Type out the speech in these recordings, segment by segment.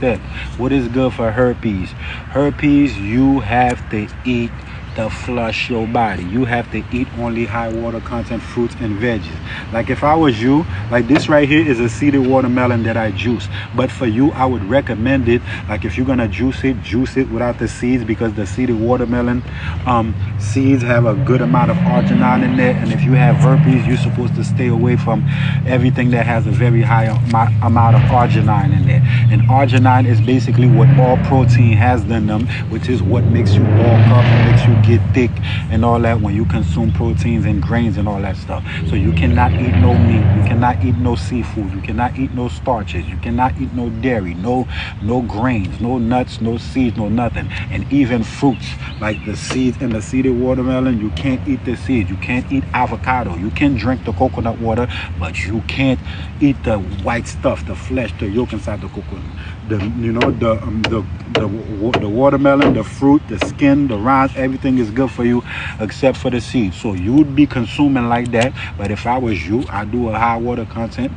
that. What is good for herpes? Herpes, you have to eat to flush your body. You have to eat only high water content fruits and veggies. Like if I was you, like this right here is a seeded watermelon that I juice. But for you, I would recommend it. Like if you're gonna juice it without the seeds, because the seeded watermelon seeds have a good amount of arginine in there. And if you have herpes, you're supposed to stay away from everything that has a very high amount of arginine in there. And arginine is basically what all protein has in them, which is what makes you bulk up, makes you get thick and all that when you consume proteins and grains and all that stuff. So you cannot eat no meat, you cannot eat no seafood, you cannot eat no starches, you cannot eat no dairy, no grains, no nuts, no seeds, no nothing. And even fruits like the seeds in the seeded watermelon, you can't eat the seeds. You can't eat avocado. You can drink the coconut water, but you can't eat the white stuff, the flesh, the yolk inside the coconut. The watermelon, the fruit, the skin, the rinds, everything is good for you except for the seeds. So you would be consuming like that. But if I was you, I'd do a high water content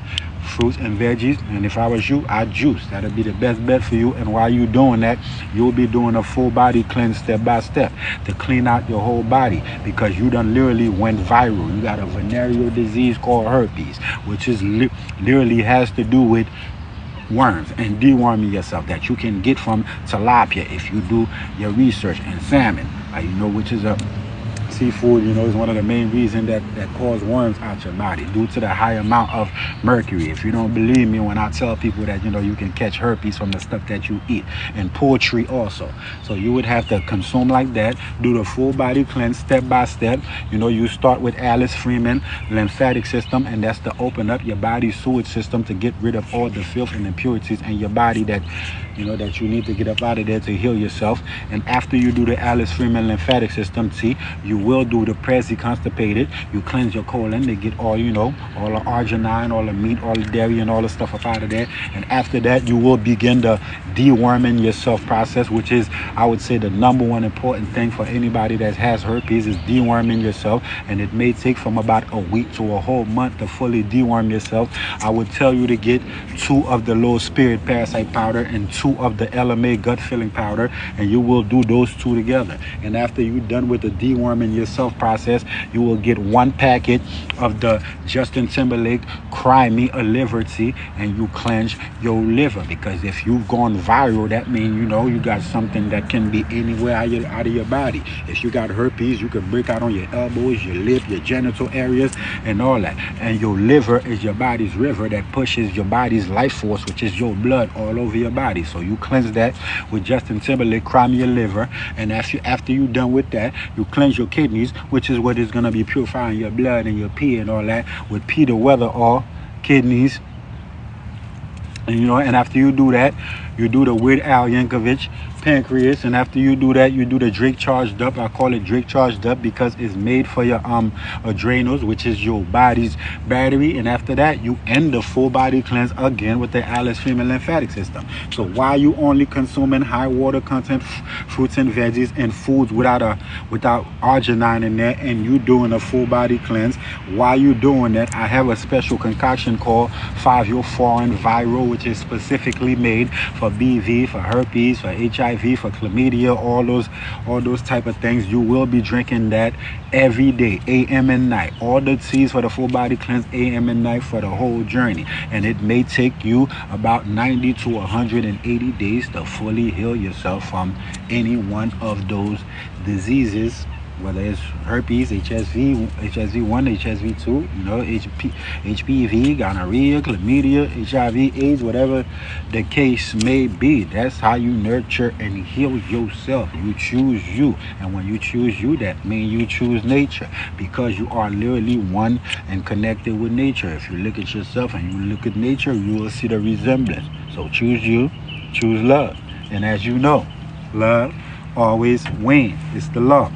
fruits and veggies. And if I was you, I'd juice. That'll be the best bet for you. And while you're doing that, you'll be doing a full body cleanse step by step to clean out your whole body, because you done literally went viral. You got a venereal disease called herpes, which is literally has to do with worms and deworming yourself, that you can get from tilapia if you do your research, and salmon, which is a seafood, is one of the main reasons that cause worms out your body, due to the high amount of mercury. If you don't believe me when I tell people that you can catch herpes from the stuff that you eat, and poultry also. So you would have to consume like that, do the full body cleanse step by step. You start with Alice Freeman lymphatic system, and that's to open up your body's sewage system to get rid of all the filth and impurities in your body that that you need to get up out of there to heal yourself. And after you do the Alice Freeman lymphatic system, you will do the Prezi constipated. You cleanse your colon to get all all the arginine, all the meat, all the dairy, and all the stuff up out of there. And after that, you will begin the deworming yourself process, which is, I would say, the number one important thing for anybody that has herpes, is deworming yourself. And it may take from about a week to a whole month to fully deworm yourself. I would tell you to get 2 of the low spirit parasite powder and 2 of the LMA gut filling powder, and you will do those 2 together. And after you're done with the deworming yourself process, you will get 1 packet of the Justin Timberlake Cry Me a Liver Tea, and you cleanse your liver. Because if you've gone viral, that means you got something that can be anywhere out of your body. If you got herpes, you can break out on your elbows, your lip, your genital areas, and all that. And your liver is your body's river that pushes your body's life force, which is your blood, all over your body. So you cleanse that with Justin Timberlake Cry Me a Liver. And after you're done with that, you cleanse your kidneys, which is what is going to be purifying your blood and your pee and all that, with Peter Weather oil, kidneys. And after you do that, you do the Weird Al Yankovic pancreas. And after you do that, you do the Drake Charged Up. I call it Drake Charged Up because it's made for your adrenals, which is your body's battery. And after that, you end the full body cleanse again with the Alice Freeman lymphatic system. So while you only consuming high water content fruits and veggies and foods without arginine in there, and you doing a full body cleanse, while you doing that, I have a special concoction called 5-Year Foreign Viral, which is specifically made for BV, for herpes, for HIV, for chlamydia, all those type of things. You will be drinking that every day, AM and night. All the teas for the full body cleanse, AM and night, for the whole journey. And it may take you about 90 to 180 days to fully heal yourself from any one of those diseases, whether it's herpes, HSV1, HSV2, HPV, gonorrhea, chlamydia, HIV, AIDS, whatever the case may be. That's how you nurture and heal yourself. You choose you. And when you choose you, that means you choose nature, because you are literally one and connected with nature. If you look at yourself and you look at nature, you will see the resemblance. So choose you, choose love. And as you know, love always wins. It's the law.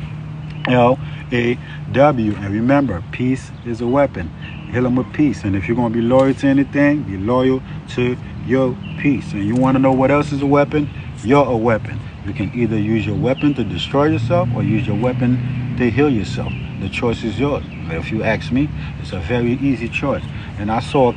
LAW. And remember, peace is a weapon. Heal them with peace. And if you're going to be loyal to anything, be loyal to your peace. And you want to know what else is a weapon? You're a weapon. You can either use your weapon to destroy yourself or use your weapon to heal yourself. The choice is yours. But if you ask me, it's a very easy choice. And I saw